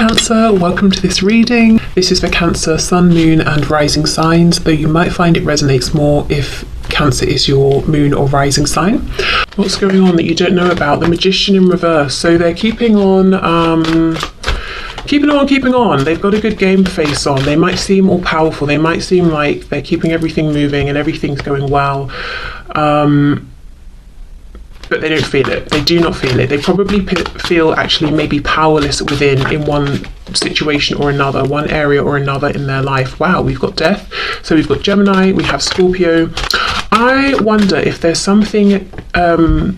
Cancer, welcome to this reading. This is for Cancer, Sun, Moon and Rising signs, though you might find it resonates more if Cancer is your moon or rising sign. What's going on that you don't know about? The Magician in reverse. So they're keeping on. They've got a good game face on. They might seem all powerful. They might seem like they're keeping everything moving and everything's going well. But they don't feel it. They do not feel it. They probably feel actually maybe powerless within in one situation or another, one area or another in their life. Wow, we've got Death. So we've got Gemini, we have Scorpio. I wonder if there's something that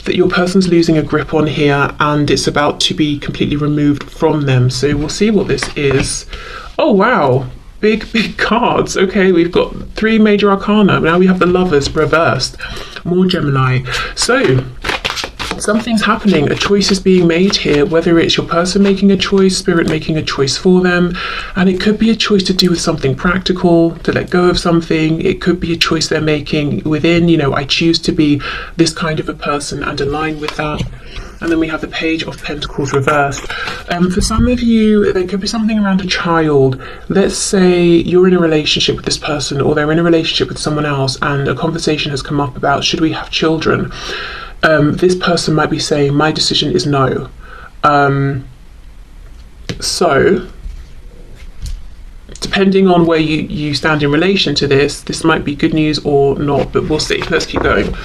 your person's losing a grip on here and it's about to be completely removed from them. So we'll see what this is. Oh, wow. Big cards. Okay, we've got 3 major arcana. Now we have the Lovers reversed. More Gemini. So something's happening. A choice is being made here, whether it's your person making a choice, spirit making a choice for them. And it could be a choice to do with something practical, to let go of something. It could be a choice they're making within, I choose to be this kind of a person and align with that. And then we have the Page of Pentacles reversed. For some of you, there could be something around a child. Let's say you're in a relationship with this person or they're in a relationship with someone else and a conversation has come up about, should we have children? This person might be saying, my decision is no. So, depending on where you stand in relation to this might be good news or not, but we'll see. Let's keep going.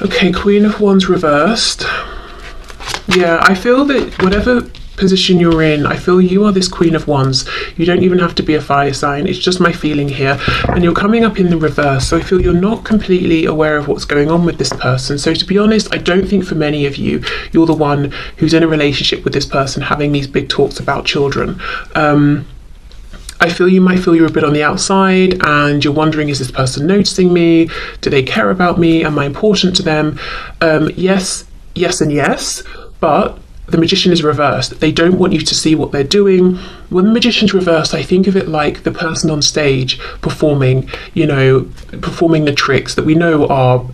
Okay, Queen of Wands reversed. Yeah, I feel that whatever position you're in, I feel you are this Queen of Wands. You don't even have to be a fire sign. It's just my feeling here. And you're coming up in the reverse. So I feel you're not completely aware of what's going on with this person. So to be honest, I don't think for many of you, you're the one who's in a relationship with this person having these big talks about children. I feel you might feel you're a bit on the outside and you're wondering, is this person noticing me? Do they care about me? Am I important to them? Yes, and yes, but the Magician is reversed. They don't want you to see what they're doing. When the Magician's reversed, I think of it like the person on stage performing, performing the tricks that we know are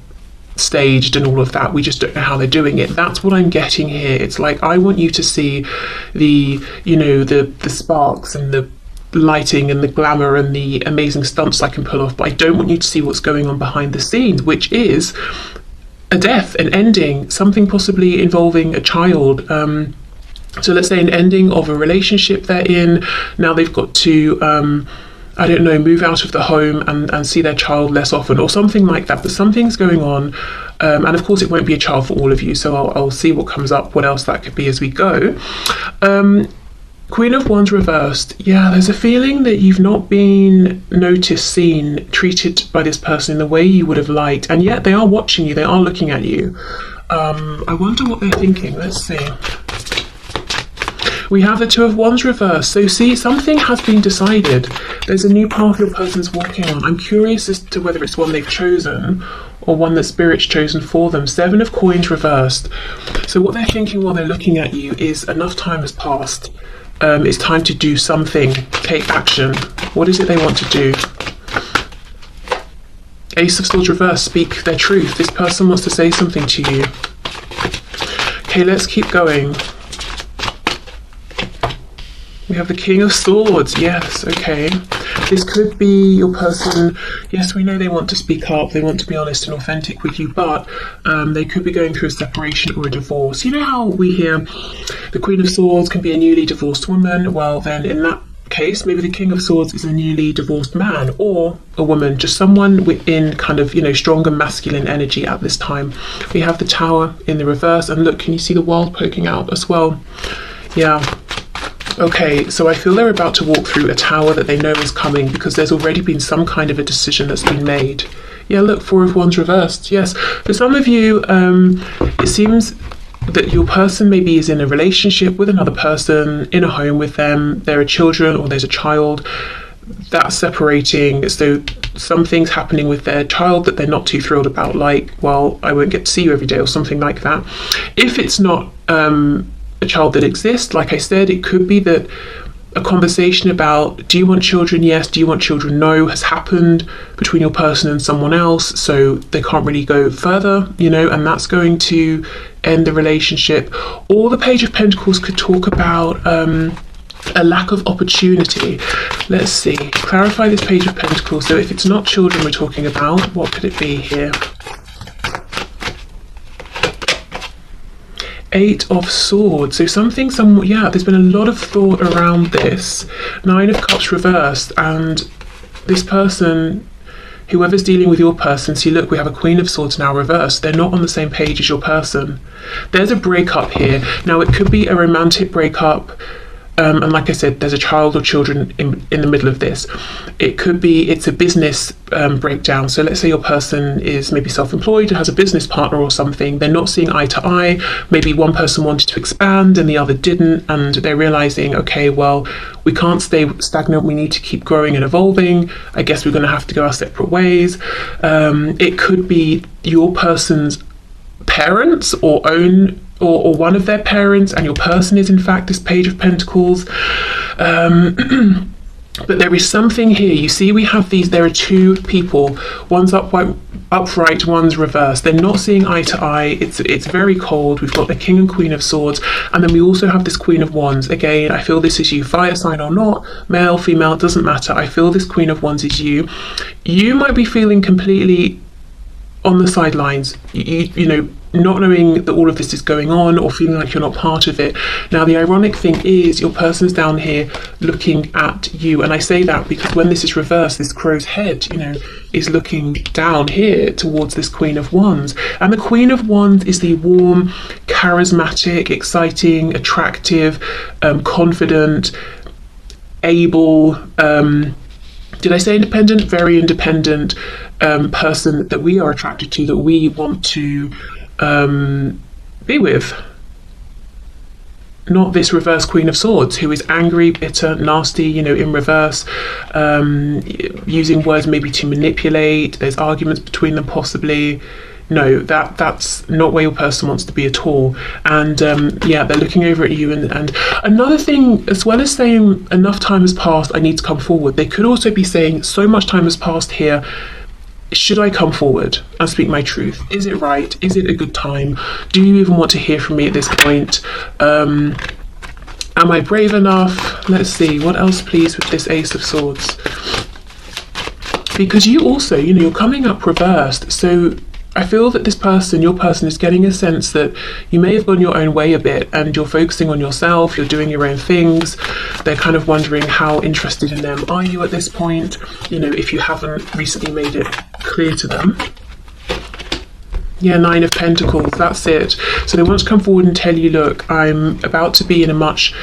staged and all of that. We just don't know how they're doing it. That's what I'm getting here. It's like, I want you to see the sparks and the lighting and the glamour and the amazing stunts I can pull off, but I don't want you to see what's going on behind the scenes, which is a death, an ending, something possibly involving a child. So let's say an ending of a relationship they're in. Now they've got to move out of the home and see their child less often or something like that, but something's going on. And of course it won't be a child for all of you, so I'll see what comes up, what else that could be as we go. Queen of Wands reversed. Yeah, there's a feeling that you've not been noticed, seen, treated by this person in the way you would have liked, and yet they are watching you, they are looking at you. I wonder what they're thinking. Let's see. We have the Two of Wands reversed. So see, something has been decided. There's a new path your person's walking on. I'm curious as to whether it's one they've chosen or one that Spirit's chosen for them. 7 of Coins reversed. So what they're thinking while they're looking at you is enough time has passed. It's time to do something, take action. What is it they want to do? Ace of Swords reversed, speak their truth. This person wants to say something to you. Okay, let's keep going. We have the King of Swords. Yes, okay. This could be your person. Yes, we know they want to speak up. They want to be honest and authentic with you, but they could be going through a separation or a divorce. You know how we hear the Queen of Swords can be a newly divorced woman? Well, then in that case, maybe the King of Swords is a newly divorced man or a woman, just someone within kind of, stronger masculine energy at this time. We have the Tower in the reverse, and look, can you see the World poking out as well? Yeah. Okay, so I feel they're about to walk through a tower that they know is coming because there's already been some kind of a decision that's been made. Yeah, look, 4 of Wands reversed. Yes, for some of you, it seems that your person maybe is in a relationship with another person, in a home with them, there are children or there's a child that's separating, so something's happening with their child that they're not too thrilled about, like, well, I won't get to see you every day or something like that. If it's not a child that exists, like I said, it could be that a conversation about, do you want children? Yes. Do you want children? No, has happened between your person and someone else, so they can't really go further, and that's going to end the relationship. Or the Page of Pentacles could talk about a lack of opportunity. Let's see, clarify this Page of Pentacles. So if it's not children we're talking about, what could it be here? Eight of Swords. So there's been a lot of thought around this. Nine of Cups reversed, and this person, whoever's dealing with your person, see, look, we have a Queen of Swords now reversed. They're not on the same page as your person. There's a breakup here. Now, it could be a romantic breakup. And like I said, there's a child or children in the middle of this. It could be it's a business breakdown. So let's say your person is maybe self-employed and has a business partner or something. They're not seeing eye to eye. Maybe one person wanted to expand and the other didn't. And they're realizing, okay, well, we can't stay stagnant. We need to keep growing and evolving. I guess we're going to have to go our separate ways. It could be your person's parents or one of their parents, and your person is in fact this Page of Pentacles. But there is something here. You see, we have there are two people. One's upright, one's reversed. They're not seeing eye to eye. It's very cold. We've got the King and Queen of Swords, and then we also have this Queen of Wands. Again, I feel this is you, fire sign or not, male, female, it doesn't matter. I feel this Queen of Wands is you. You might be feeling completely on the sidelines, not knowing that all of this is going on, or feeling like you're not part of it. Now, the ironic thing is your person's down here looking at you, and I say that because when this is reversed, this crow's head, is looking down here towards this Queen of Wands, and the Queen of Wands is the warm, charismatic, exciting, attractive, confident, able, did I say independent? Very independent person that we are attracted to, that we want to be with. Not this reverse Queen of Swords who is angry, bitter, nasty, in reverse, using words maybe to manipulate. There's arguments between them possibly. No, that's not where your person wants to be at all. And they're looking over at you. And another thing, as well as saying enough time has passed, I need to come forward, they could also be saying so much time has passed here. Should I come forward and speak my truth? Is it right? Is it a good time? Do you even want to hear from me at this point? Am I brave enough? Let's see, what else please with this Ace of Swords? Because you also, you're coming up reversed. So I feel that your person is getting a sense that you may have gone your own way a bit and you're focusing on yourself, you're doing your own things. They're kind of wondering how interested in them are you at this point, if you haven't recently made it clear to them. Yeah, Nine of Pentacles, that's it. So they want to come forward and tell you, look, I'm about to be in a much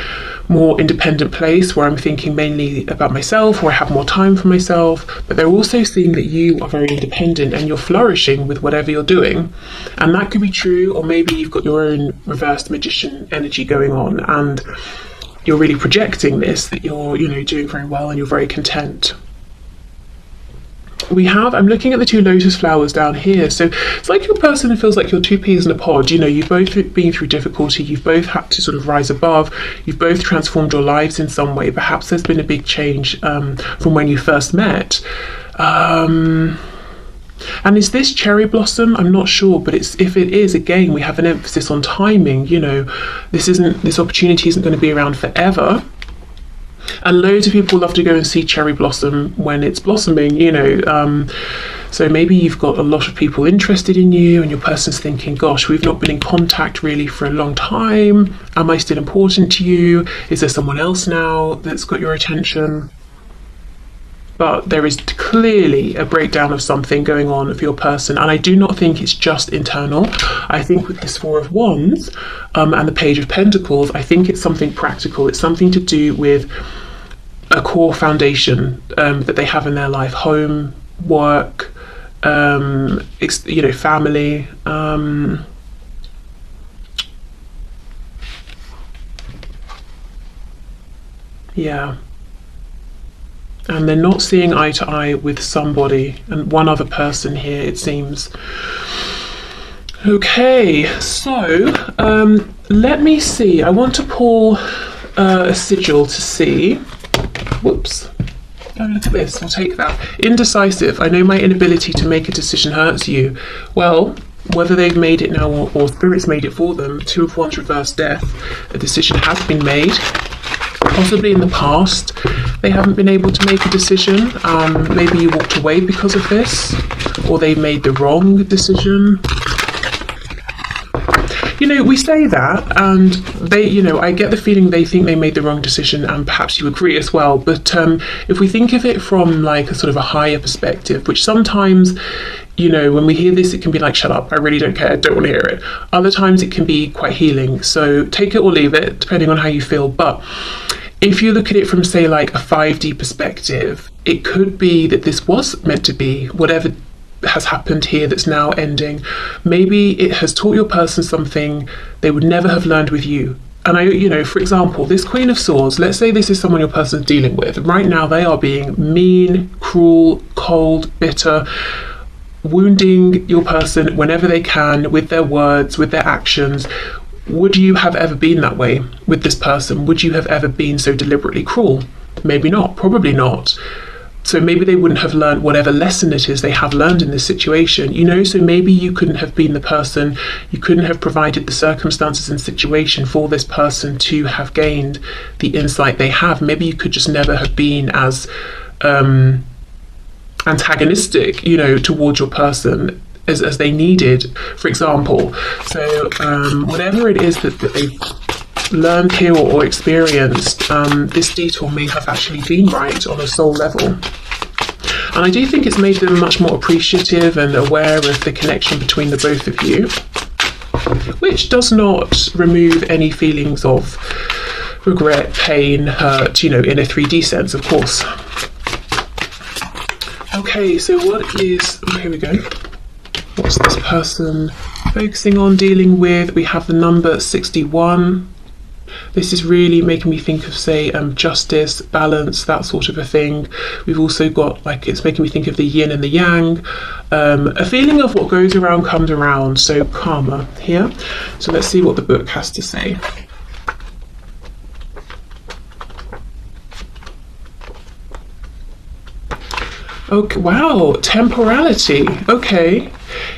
more independent place where I'm thinking mainly about myself, or I have more time for myself, but they're also seeing that you are very independent and you're flourishing with whatever you're doing. And that could be true, or maybe you've got your own reversed magician energy going on and you're really projecting this, that you're, doing very well and you're very content. I'm looking at the two lotus flowers down here. So it's like your person feels like you're two peas in a pod. You've both been through difficulty. You've both had to sort of rise above. You've both transformed your lives in some way. Perhaps there's been a big change from when you first met. And is this cherry blossom? I'm not sure, but if it is, again, we have an emphasis on timing. This opportunity isn't going to be around forever. And loads of people love to go and see cherry blossom when it's blossoming, so maybe you've got a lot of people interested in you and your person's thinking, gosh, we've not been in contact really for a long time. Am I still important to you? Is there someone else now that's got your attention? But there is clearly a breakdown of something going on for your person, and I do not think it's just internal. I think with this Four of Wands and the Page of Pentacles, I think it's something practical. It's something to do with a core foundation that they have in their life: home, work, family. Yeah. And they're not seeing eye to eye with somebody, and one other person here, it seems. Okay, so let me see. I want to pull a sigil to see. Whoops. Oh, look at this. I'll take that. Indecisive. I know my inability to make a decision hurts you. Well, whether they've made it now or Spirit's made it for them, Two of Wands reverse death. A decision has been made. Possibly in the past, they haven't been able to make a decision. Maybe you walked away because of this, or they made the wrong decision. You know, we say that, and they, you know, I get the feeling they think they made the wrong decision, and perhaps you agree as well. But if we think of it from like a sort of a higher perspective, which sometimes, you know, when we hear this, it can be like, shut up, I really don't care, I don't want to hear it. Other times it can be quite healing. So take it or leave it, depending on how you feel. But if you look at it from, say, like a 5D perspective, it could be that this was meant to be whatever has happened here that's now ending. Maybe it has taught your person something they would never have learned with you. And I, you know, for example, this Queen of Swords, let's say this is someone your person's dealing with. Right now they are being mean, cruel, cold, bitter, wounding your person whenever they can with their words, with their actions. Would you have ever been that way with this person? Would you have ever been so deliberately cruel? Maybe not, probably not. So maybe they wouldn't have learned whatever lesson it is they have learned in this situation, you know, so maybe you couldn't have been the person, you couldn't have provided the circumstances and situation for this person to have gained the insight they have. Maybe you could just never have been as antagonistic, you know, towards your person as they needed, for example. So whatever it is that they've learned here or experienced, this detour may have actually been right on a soul level. And I do think it's made them much more appreciative and aware of the connection between the both of you, which does not remove any feelings of regret, pain, hurt, you know, in a 3D sense, of course. Okay, so what is, here we go. What's this person focusing on, dealing with? We have the number 61. This is really making me think of, say, justice, balance, that sort of a thing. We've also got, like, it's making me think of the yin and the yang. A feeling of what goes around comes around, so karma here. So let's see what the book has to say. Okay, wow, temporality. Okay.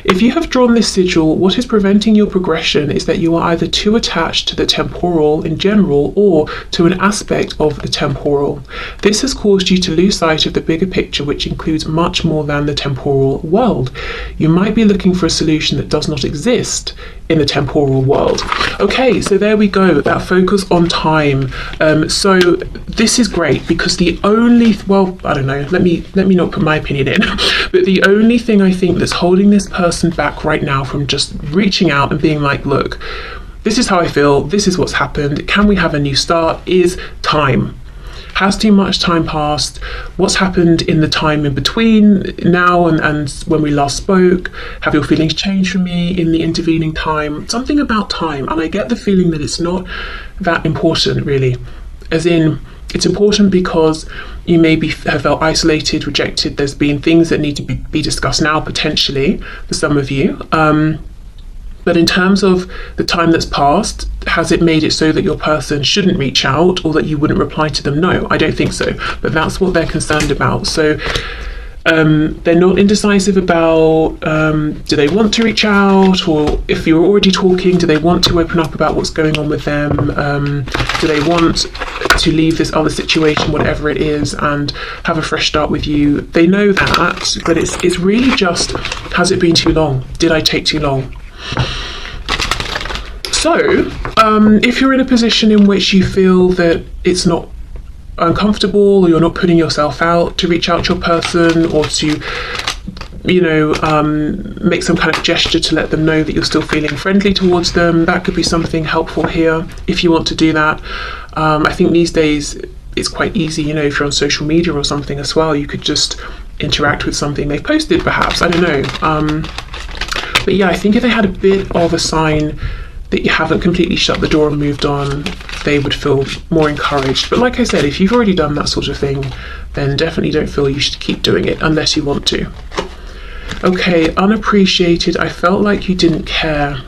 If you have drawn this sigil, what is preventing your progression is that you are either too attached to the temporal in general or to an aspect of the temporal. This has caused you to lose sight of the bigger picture, which includes much more than the temporal world. You might be looking for a solution that does not exist in the temporal world. Okay, so there we go, that focus on time. So this is great because the only, well, I don't know, let me not put my opinion in, but the only thing I think that's holding this person back right now from just reaching out and being like, look, this is how I feel, this is what's happened, can we have a new start, is time. Has too much time passed? What's happened in the time in between now and when we last spoke? Have your feelings changed for me in the intervening time? Something about time, and I get the feeling that it's not that important really, as in it's important because you maybe have felt isolated, rejected. There's been things that need to be discussed now potentially for some of you. But in terms of the time that's passed, has it made it so that your person shouldn't reach out or that you wouldn't reply to them? No, I don't think so. But that's what they're concerned about. So they're not indecisive about do they want to reach out, or if you're already talking, do they want to open up about what's going on with them? Do they want to leave this other situation, whatever it is, and have a fresh start with you? They know that, but it's really just, has it been too long? Did I take too long? So, if you're in a position in which you feel that it's not uncomfortable, or you're not putting yourself out to reach out to your person, or to, you know, make some kind of gesture to let them know that you're still feeling friendly towards them, that could be something helpful here if you want to do that. I think these days it's quite easy, you know, if you're on social media or something as well, you could just interact with something they've posted perhaps, I don't know. But yeah, I think if they had a bit of a sign that you haven't completely shut the door and moved on, they would feel more encouraged. But like I said, if you've already done that sort of thing, then definitely don't feel you should keep doing it unless you want to. Okay, unappreciated. I felt like you didn't care.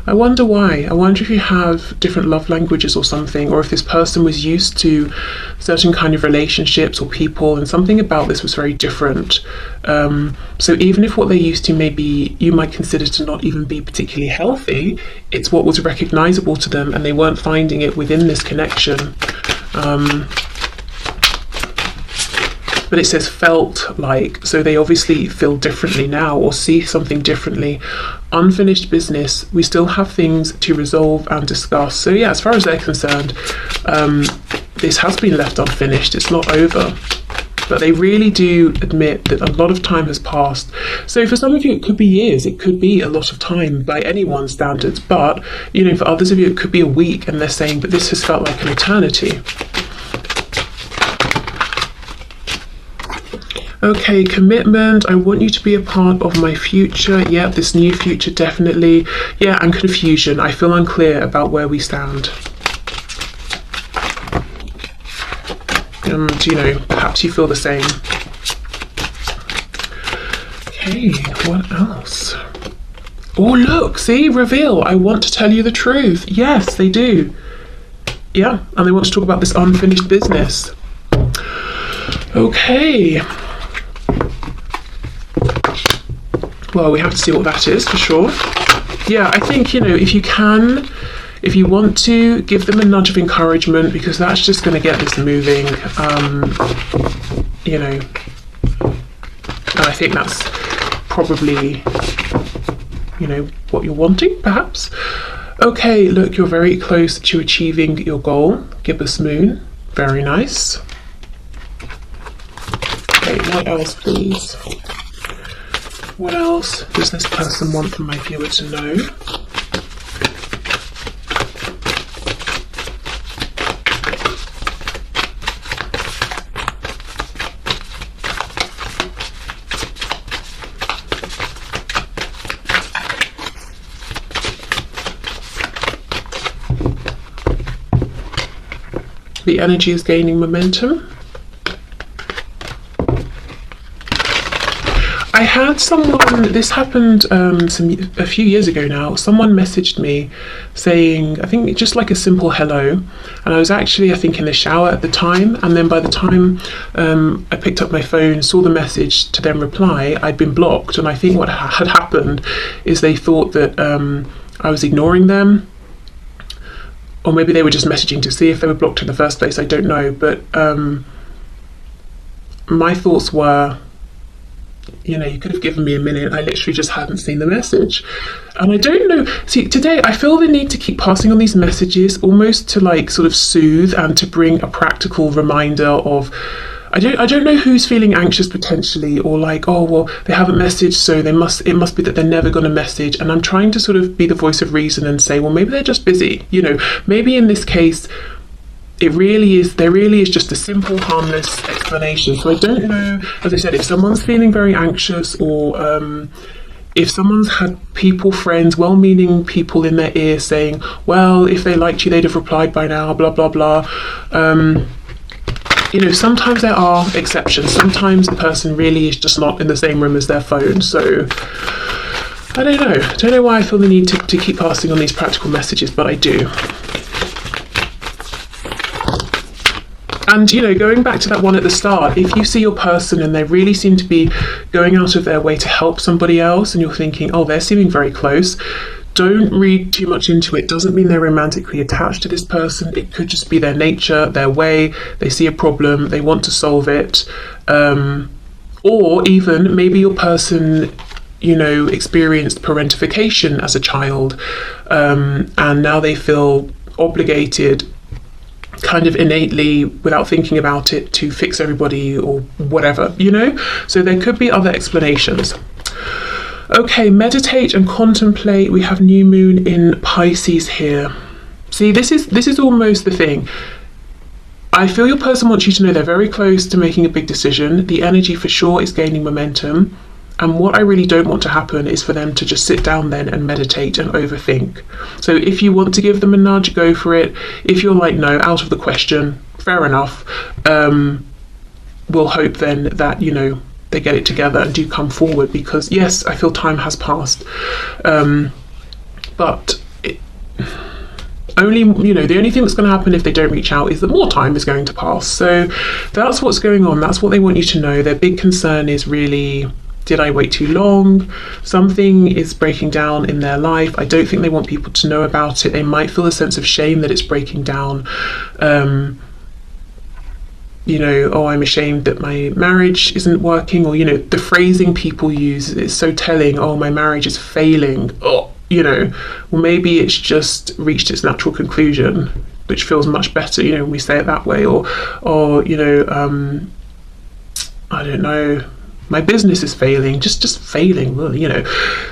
I wonder why. I wonder if you have different love languages or something, or if this person was used to certain kind of relationships or people, and something about this was very different. So even if what they're used to maybe you might consider to not even be particularly healthy, it's what was recognizable to them, and they weren't finding it within this connection. But it says felt like, so they obviously feel differently now or see something differently. Unfinished business, we still have things to resolve and discuss. So yeah, as far as they're concerned, this has been left unfinished, it's not over. But they really do admit that a lot of time has passed. So for some of you it could be years, it could be a lot of time by anyone's standards, but for others of you it could be a week, and they're saying, but this has felt like an eternity. Okay, commitment. I want you to be a part of my future. Yeah, this new future, definitely. Yeah, and confusion. I feel unclear about where we stand. And, perhaps you feel the same. Okay, what else? Oh, look, see, reveal. I want to tell you the truth. Yes, they do. Yeah, and they want to talk about this unfinished business. Okay. Well, we have to see what that is for sure. Yeah, I think, if you want to, give them a nudge of encouragement, because that's just going to get this moving. And I think that's probably, what you're wanting, perhaps. Okay, look, you're very close to achieving your goal. Gibbous moon, very nice. Okay, what else, please? What else does this person want from my viewer to know? The energy is gaining momentum. I had someone, this happened a few years ago now, someone messaged me saying, I think just like a simple hello, and I was actually, I think, in the shower at the time, and then by the time I picked up my phone, saw the message to then reply, I'd been blocked, and I think what had happened is they thought that I was ignoring them, or maybe they were just messaging to see if they were blocked in the first place, I don't know, but my thoughts were, you could have given me a minute. I literally just hadn't seen the message. And I don't know. See, today I feel the need to keep passing on these messages, almost to sort of soothe and to bring a practical reminder of, I don't know who's feeling anxious potentially, or oh, well, they haven't messaged, so it must be that they're never going to message. And I'm trying to sort of be the voice of reason and say, well, maybe they're just busy. Maybe in this case, there really is just a simple, harmless explanation. So I don't know, as I said, if someone's feeling very anxious, or if someone's had friends, well-meaning people in their ear saying, well, if they liked you, they'd have replied by now, blah, blah, blah. Sometimes there are exceptions. Sometimes the person really is just not in the same room as their phone. So I don't know. I don't know why I feel the need to keep passing on these practical messages, but I do. And, going back to that one at the start, if you see your person and they really seem to be going out of their way to help somebody else, and you're thinking, oh, they're seeming very close, don't read too much into it. Doesn't mean they're romantically attached to this person. It could just be their nature, their way. They see a problem, they want to solve it. Or even maybe your person, experienced parentification as a child, and now they feel obligated, kind of innately, without thinking about it, to fix everybody or whatever, So there could be other explanations. Okay, meditate and contemplate. We have new moon in Pisces here. See, this is almost the thing. I feel your person wants you to know they're very close to making a big decision. The energy for sure is gaining momentum. And what I really don't want to happen is for them to just sit down then and meditate and overthink. So if you want to give them a nudge, go for it. If you're like, no, out of the question, fair enough. We'll hope then that, they get it together and do come forward, because yes, I feel time has passed. But the only thing that's going to happen if they don't reach out is that more time is going to pass. So that's what's going on. That's what they want you to know. Their big concern is really, did I wait too long? Something is breaking down in their life. I don't think they want people to know about it. They might feel a sense of shame that it's breaking down. Oh, I'm ashamed that my marriage isn't working, or, the phrasing people use is so telling. Oh, my marriage is failing. Oh, well, maybe it's just reached its natural conclusion, which feels much better, when we say it that way. Or I don't know, my business is failing, just failing,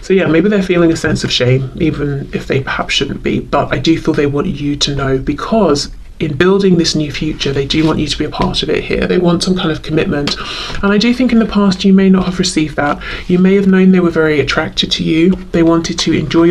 So yeah, maybe they're feeling a sense of shame, even if they perhaps shouldn't be. But I do feel they want you to know, because in building this new future, they do want you to be a part of it here. They want some kind of commitment. And I do think in the past you may not have received that. You may have known they were very attracted to you. They wanted to enjoy your